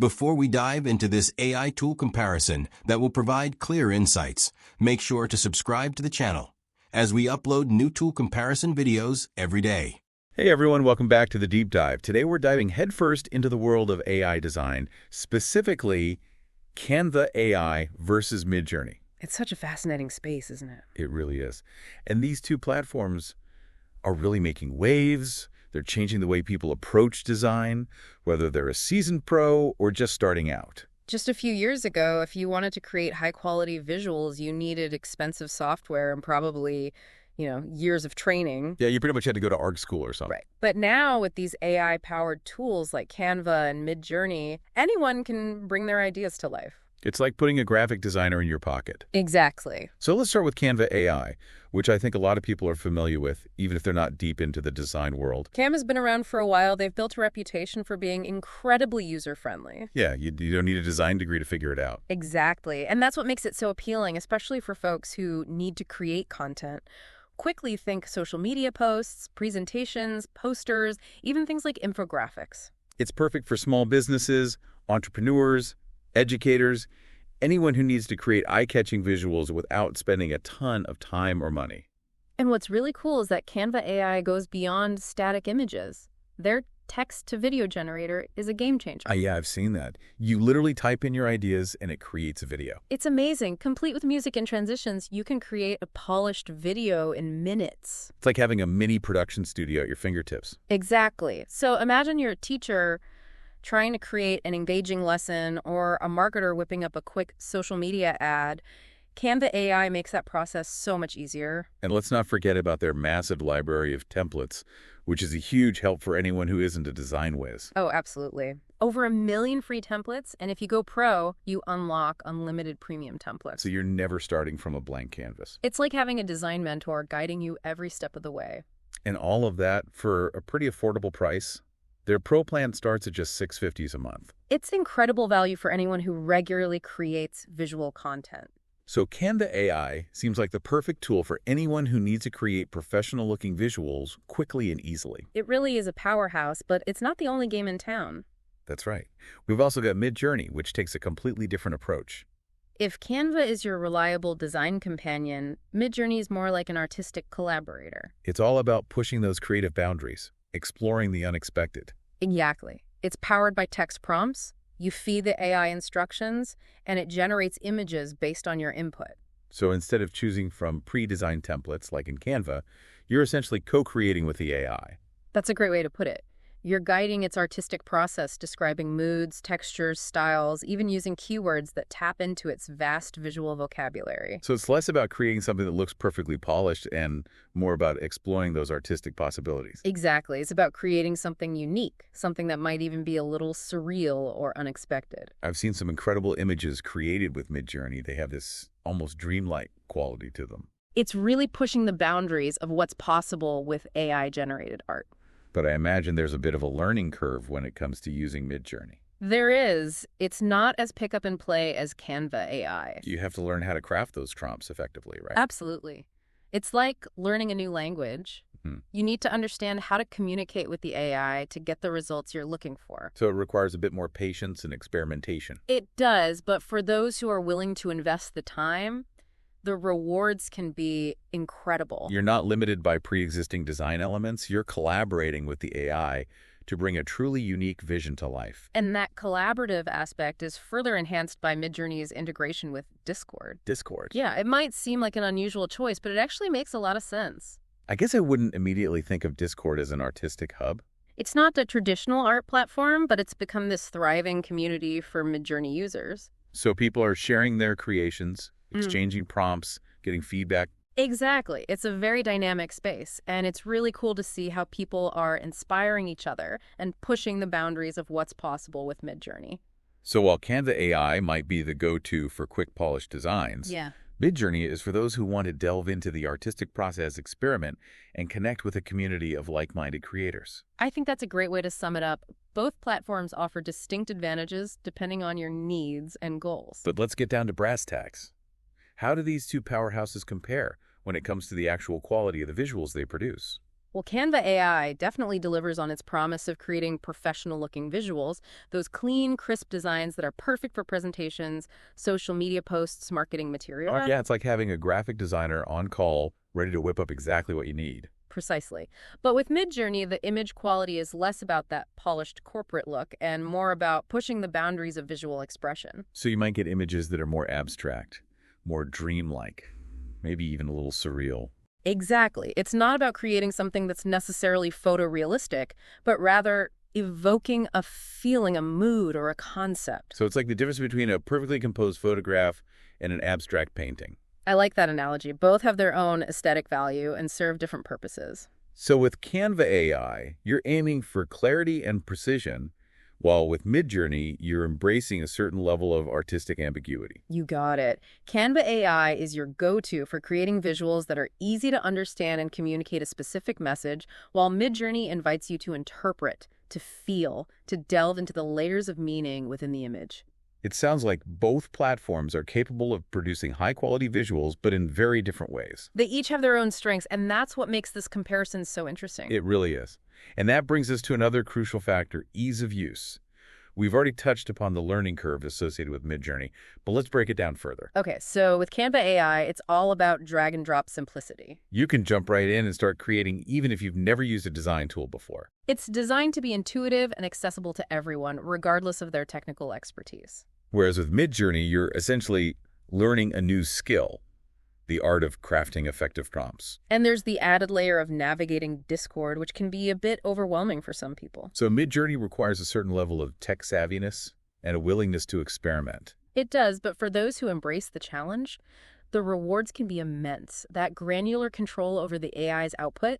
Before we dive into this AI tool comparison that will provide clear insights, make sure to subscribe to the channel, as we upload new tool comparison videos every day. Hey everyone, welcome back to the Deep Dive. Today we're diving headfirst into the world of AI design, specifically Canva AI versus Midjourney. It's such a fascinating space, isn't it? It really is. And these two platforms are really making waves. They're changing the way people approach design, whether they're a seasoned pro or just starting out. Just a few years ago, if you wanted to create high-quality visuals, you needed expensive software and probably, years of training. Yeah, you pretty much had to go to art school or something. Right. But now with these AI-powered tools like Canva and Midjourney, anyone can bring their ideas to life. It's like putting a graphic designer in your pocket. Exactly. So let's start with Canva AI, which I think a lot of people are familiar with, even if they're not deep into the design world. Canva's been around for a while. They've built a reputation for being incredibly user-friendly. Yeah, you don't need a design degree to figure it out. Exactly. And that's what makes it so appealing, especially for folks who need to create content. Quickly think social media posts, presentations, posters, even things like infographics. It's perfect for small businesses, entrepreneurs, educators, anyone who needs to create eye-catching visuals without spending a ton of time or money. And what's really cool is that Canva AI goes beyond static images. Their text-to-video generator is a game changer. Yeah, I've seen that. You literally type in your ideas and it creates a video. It's amazing. Complete with music and transitions, you can create a polished video in minutes. It's like having a mini production studio at your fingertips. Exactly. So imagine you're a teacher trying to create an engaging lesson or a marketer whipping up a quick social media ad. Canva AI makes that process so much easier. And let's not forget about their massive library of templates, which is a huge help for anyone who isn't a design whiz. Oh, absolutely. Over 1 million free templates, and if you go pro, you unlock unlimited premium templates. So you're never starting from a blank canvas. It's like having a design mentor guiding you every step of the way. And all of that for a pretty affordable price. Their Pro plan starts at just $6.50 a month. It's incredible value for anyone who regularly creates visual content. So Canva AI seems like the perfect tool for anyone who needs to create professional-looking visuals quickly and easily. It really is a powerhouse, but it's not the only game in town. That's right. We've also got Midjourney, which takes a completely different approach. If Canva is your reliable design companion, Midjourney is more like an artistic collaborator. It's all about pushing those creative boundaries, exploring the unexpected. Exactly. It's powered by text prompts. You feed the AI instructions, and it generates images based on your input. So instead of choosing from pre-designed templates like in Canva, you're essentially co-creating with the AI. That's a great way to put it. You're guiding its artistic process, describing moods, textures, styles, even using keywords that tap into its vast visual vocabulary. So it's less about creating something that looks perfectly polished and more about exploring those artistic possibilities. Exactly. It's about creating something unique, something that might even be a little surreal or unexpected. I've seen some incredible images created with Midjourney. They have this almost dreamlike quality to them. It's really pushing the boundaries of what's possible with AI-generated art. But I imagine there's a bit of a learning curve when it comes to using Midjourney. There is. It's not as pick up and play as Canva AI. You have to learn how to craft those prompts effectively, right? Absolutely. It's like learning a new language. You need to understand how to communicate with the AI to get the results you're looking for. So it requires a bit more patience and experimentation. It does, but for those who are willing to invest the time, the rewards can be incredible. You're not limited by pre-existing design elements. You're collaborating with the AI to bring a truly unique vision to life. And that collaborative aspect is further enhanced by Midjourney's integration with Discord. Discord. Yeah, it might seem like an unusual choice, but it actually makes a lot of sense. I guess I wouldn't immediately think of Discord as an artistic hub. It's not a traditional art platform, but it's become this thriving community for Midjourney users. So people are sharing their creations, exchanging prompts, getting feedback. Exactly. It's a very dynamic space, and it's really cool to see how people are inspiring each other and pushing the boundaries of what's possible with Midjourney. So while Canva AI might be the go-to for quick polished designs, Midjourney is for those who want to delve into the artistic process, experiment, and connect with a community of like-minded creators. I think that's a great way to sum it up. Both platforms offer distinct advantages depending on your needs and goals. But let's get down to brass tacks. How do these two powerhouses compare when it comes to the actual quality of the visuals they produce? Well, Canva AI definitely delivers on its promise of creating professional-looking visuals, those clean, crisp designs that are perfect for presentations, social media posts, marketing material. Oh, yeah, it's like having a graphic designer on call, ready to whip up exactly what you need. Precisely. But with Midjourney, the image quality is less about that polished corporate look and more about pushing the boundaries of visual expression. So you might get images that are more abstract, more dreamlike, maybe even a little surreal. Exactly. It's not about creating something that's necessarily photorealistic, but rather evoking a feeling, a mood, or a concept. So it's like the difference between a perfectly composed photograph and an abstract painting. I like that analogy. Both have their own aesthetic value and serve different purposes. So with Canva AI, you're aiming for clarity and precision, while with Midjourney, you're embracing a certain level of artistic ambiguity. You got it. Canva AI is your go-to for creating visuals that are easy to understand and communicate a specific message, while Midjourney invites you to interpret, to feel, to delve into the layers of meaning within the image. It sounds like both platforms are capable of producing high-quality visuals, but in very different ways. They each have their own strengths, and that's what makes this comparison so interesting. It really is. And that brings us to another crucial factor, ease of use. We've already touched upon the learning curve associated with Midjourney, but let's break it down further. Okay, so with Canva AI, it's all about drag and drop simplicity. You can jump right in and start creating even if you've never used a design tool before. It's designed to be intuitive and accessible to everyone, regardless of their technical expertise. Whereas with Midjourney, you're essentially learning a new skill, the art of crafting effective prompts. And there's the added layer of navigating Discord, which can be a bit overwhelming for some people. So Midjourney requires a certain level of tech savviness and a willingness to experiment. It does, but for those who embrace the challenge, the rewards can be immense. That granular control over the AI's output,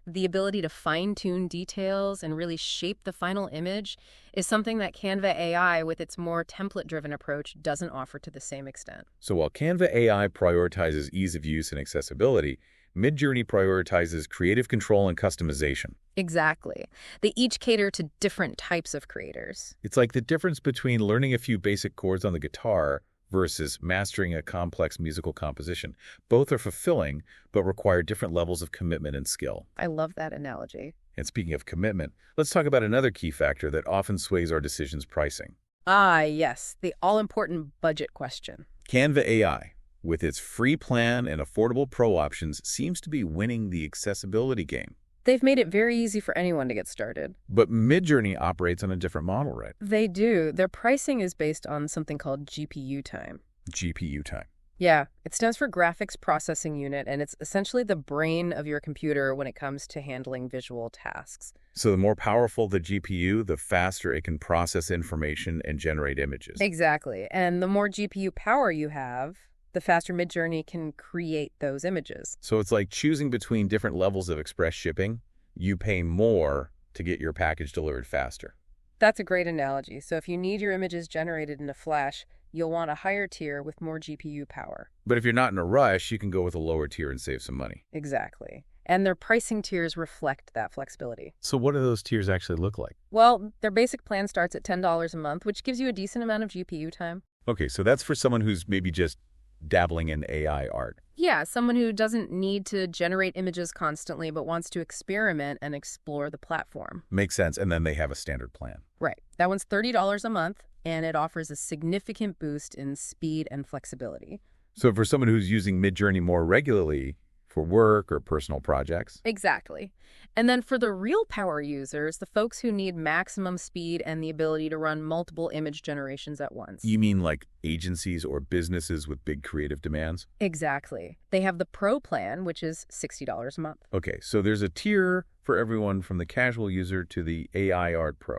the ability to fine-tune details and really shape the final image is something that Canva AI, with its more template-driven approach, doesn't offer to the same extent. So while Canva AI prioritizes ease of use and accessibility, Midjourney prioritizes creative control and customization. Exactly. They each cater to different types of creators. It's like the difference between learning a few basic chords on the guitar versus mastering a complex musical composition. Both are fulfilling, but require different levels of commitment and skill. I love that analogy. And speaking of commitment, let's talk about another key factor that often sways our decisions: pricing. Ah, yes, the all-important budget question. Canva AI, with its free plan and affordable pro options, seems to be winning the accessibility game. They've made it very easy for anyone to get started. But Midjourney operates on a different model, right? They do. Their pricing is based on something called GPU time. GPU time. Yeah, it stands for Graphics Processing Unit, and it's essentially the brain of your computer when it comes to handling visual tasks. So the more powerful the GPU, the faster it can process information and generate images. Exactly. And the more GPU power you have, the faster Midjourney can create those images. So it's like choosing between different levels of express shipping. You pay more to get your package delivered faster. That's a great analogy. So if you need your images generated in a flash, you'll want a higher tier with more GPU power. But if you're not in a rush, you can go with a lower tier and save some money. Exactly. And their pricing tiers reflect that flexibility. So what do those tiers actually look like? Well, their basic plan starts at $10 a month, which gives you a decent amount of GPU time. Okay, so that's for someone who's maybe just dabbling in AI art. Yeah, someone who doesn't need to generate images constantly but wants to experiment and explore the platform. Makes sense. And then they have a standard plan. Right. That one's $30 a month, and it offers a significant boost in speed and flexibility. So for someone who's using Midjourney more regularly for work or personal projects? Exactly. And then for the real power users, the folks who need maximum speed and the ability to run multiple image generations at once. You mean like agencies or businesses with big creative demands? Exactly. They have the Pro plan, which is $60 a month. Okay, so there's a tier for everyone from the casual user to the AI Art Pro.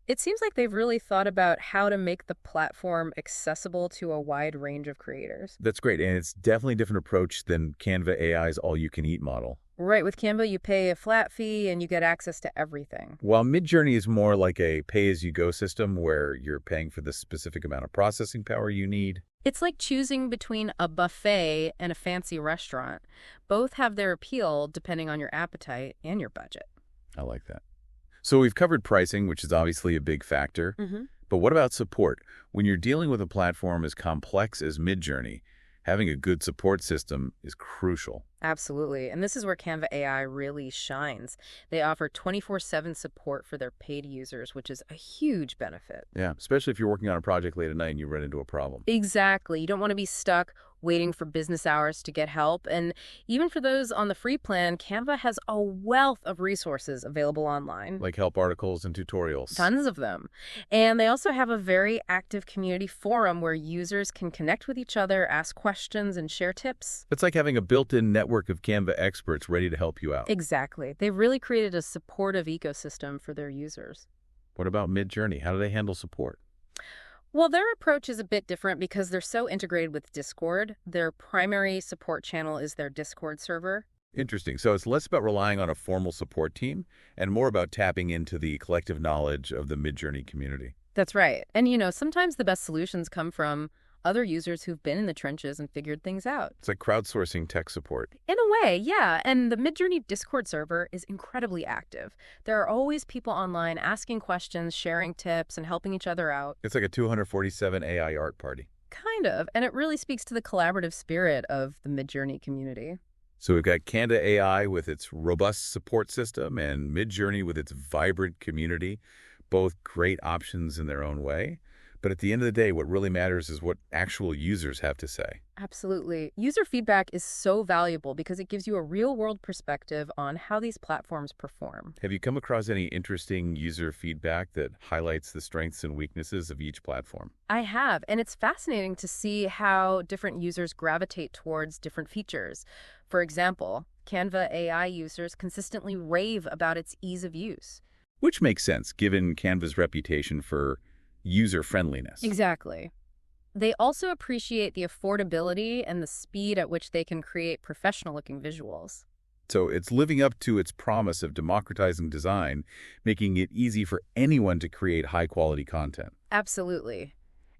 It seems like they've really thought about how to make the platform accessible to a wide range of creators. That's great, and it's definitely a different approach than Canva AI's all-you-can-eat model. Right, with Canva, you pay a flat fee and you get access to everything. While Midjourney is more like a pay-as-you-go system where you're paying for the specific amount of processing power you need. It's like choosing between a buffet and a fancy restaurant. Both have their appeal depending on your appetite and your budget. I like that. So we've covered pricing, which is obviously a big factor. Mm-hmm. But what about support? When you're dealing with a platform as complex as Midjourney, Having a good support system is crucial. Absolutely. And this is where Canva AI really shines. They offer 24/7 support for their paid users, which is a huge benefit. Yeah, especially if you're working on a project late at night and you run into a problem. Exactly. You don't want to be stuck waiting for business hours to get help. And even for those on the free plan, Canva has a wealth of resources available online. Like help articles and tutorials. Tons of them. And they also have a very active community forum where users can connect with each other, ask questions, and share tips. It's like having a built-in network of Canva experts ready to help you out. Exactly. They've really created a supportive ecosystem for their users. What about Midjourney? How do they handle support? Well, their approach is a bit different because they're so integrated with Discord. Their primary support channel is their Discord server. Interesting. So it's less about relying on a formal support team and more about tapping into the collective knowledge of the Midjourney community. That's right. And, sometimes the best solutions come from other users who've been in the trenches and figured things out. It's like crowdsourcing tech support. In a way, yeah. And the Midjourney Discord server is incredibly active. There are always people online asking questions, sharing tips, and helping each other out. It's like a 247 AI art party. Kind of. And it really speaks to the collaborative spirit of the Midjourney community. So we've got Canva AI with its robust support system and Midjourney with its vibrant community, both great options in their own way. But at the end of the day, what really matters is what actual users have to say. Absolutely. User feedback is so valuable because it gives you a real-world perspective on how these platforms perform. Have you come across any interesting user feedback that highlights the strengths and weaknesses of each platform? I have, and it's fascinating to see how different users gravitate towards different features. For example, Canva AI users consistently rave about its ease of use. Which makes sense, given Canva's reputation for user-friendliness. Exactly. They also appreciate the affordability and the speed at which they can create professional-looking visuals. So it's living up to its promise of democratizing design, making it easy for anyone to create high-quality content. Absolutely.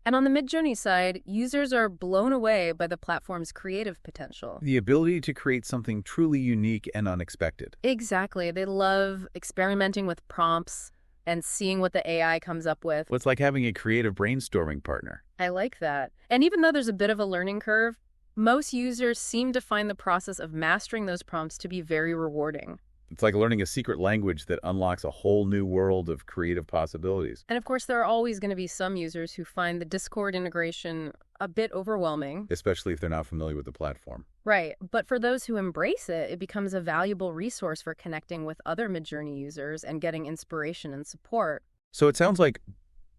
And on the Midjourney side, users are blown away by the platform's creative potential. The ability to create something truly unique and unexpected. Exactly. They love experimenting with prompts and seeing what the AI comes up with. Well, it's like having a creative brainstorming partner. I like that. And even though there's a bit of a learning curve, most users seem to find the process of mastering those prompts to be very rewarding. It's like learning a secret language that unlocks a whole new world of creative possibilities. And of course, there are always going to be some users who find the Discord integration a bit overwhelming. Especially if they're not familiar with the platform. Right. But for those who embrace it, it becomes a valuable resource for connecting with other Midjourney users and getting inspiration and support. So it sounds like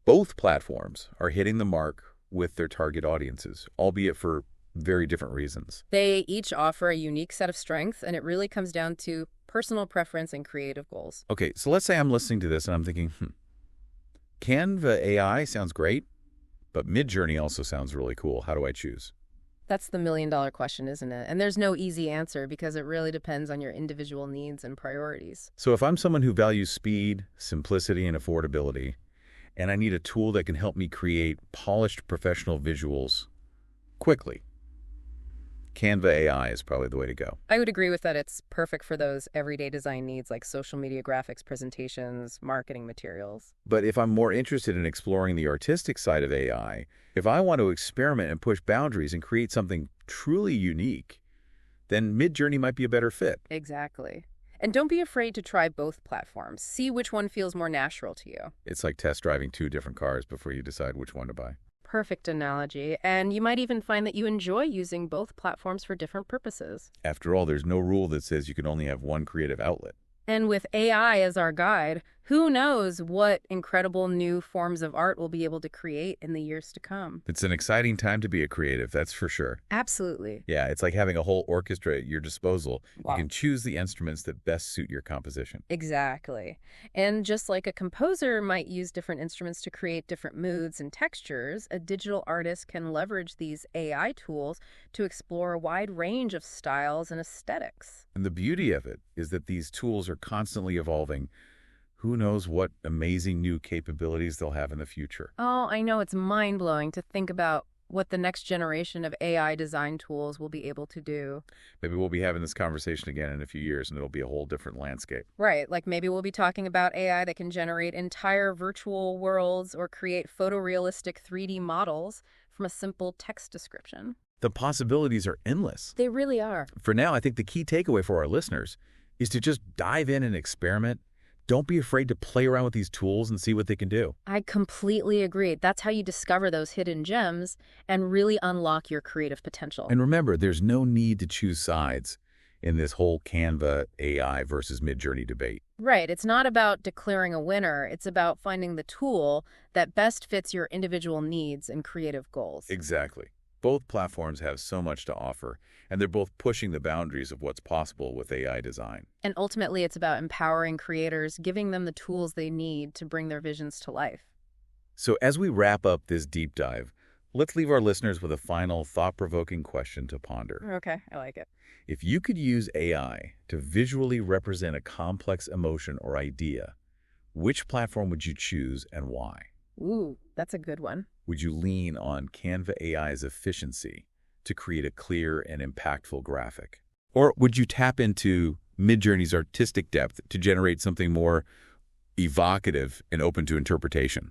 both platforms are hitting the mark with their target audiences, albeit for very different reasons. They each offer a unique set of strengths, and it really comes down to personal preference and creative goals. Okay, so let's say I'm listening to this and I'm thinking, Canva AI sounds great, but Midjourney also sounds really cool. How do I choose? That's the million-dollar question, isn't it? And there's no easy answer because it really depends on your individual needs and priorities. So if I'm someone who values speed, simplicity, and affordability, and I need a tool that can help me create polished professional visuals quickly, Canva AI is probably the way to go. I would agree with that. It's perfect for those everyday design needs like social media graphics, presentations, marketing materials. But if I'm more interested in exploring the artistic side of AI, if I want to experiment and push boundaries and create something truly unique, then Midjourney might be a better fit. Exactly. And don't be afraid to try both platforms. See which one feels more natural to you. It's like test driving two different cars before you decide which one to buy. Perfect analogy. And you might even find that you enjoy using both platforms for different purposes. After all, there's no rule that says you can only have one creative outlet. And with AI as our guide, who knows what incredible new forms of art we'll be able to create in the years to come. It's an exciting time to be a creative, that's for sure. Absolutely. Yeah, it's like having a whole orchestra at your disposal. Wow. You can choose the instruments that best suit your composition. Exactly. And just like a composer might use different instruments to create different moods and textures, a digital artist can leverage these AI tools to explore a wide range of styles and aesthetics. And the beauty of it is that these tools are constantly evolving. Who knows what amazing new capabilities they'll have in the future. Oh, I know. It's mind-blowing to think about what the next generation of AI design tools will be able to do. Maybe we'll be having this conversation again in a few years and it'll be a whole different landscape. Right. Like maybe we'll be talking about AI that can generate entire virtual worlds or create photorealistic 3D models from a simple text description. The possibilities are endless. They really are. For now, I think the key takeaway for our listeners is to just dive in and experiment. Don't be afraid to play around with these tools and see what they can do. I completely agree. That's how you discover those hidden gems and really unlock your creative potential. And remember, there's no need to choose sides in this whole Canva AI versus Midjourney debate. Right. It's not about declaring a winner. It's about finding the tool that best fits your individual needs and creative goals. Exactly. Both platforms have so much to offer, and they're both pushing the boundaries of what's possible with AI design. And ultimately, it's about empowering creators, giving them the tools they need to bring their visions to life. So as we wrap up this deep dive, let's leave our listeners with a final thought-provoking question to ponder. Okay, I like it. If you could use AI to visually represent a complex emotion or idea, which platform would you choose and why? Ooh, that's a good one. Would you lean on Canva AI's efficiency to create a clear and impactful graphic? Or would you tap into Midjourney's artistic depth to generate something more evocative and open to interpretation?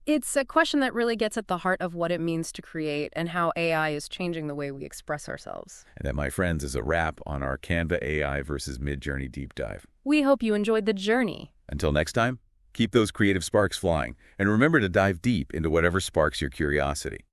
It's a question that really gets at the heart of what it means to create and how AI is changing the way we express ourselves. And that, my friends, is a wrap on our Canva AI versus Midjourney deep dive. We hope you enjoyed the journey. Until next time, keep those creative sparks flying, and remember to dive deep into whatever sparks your curiosity.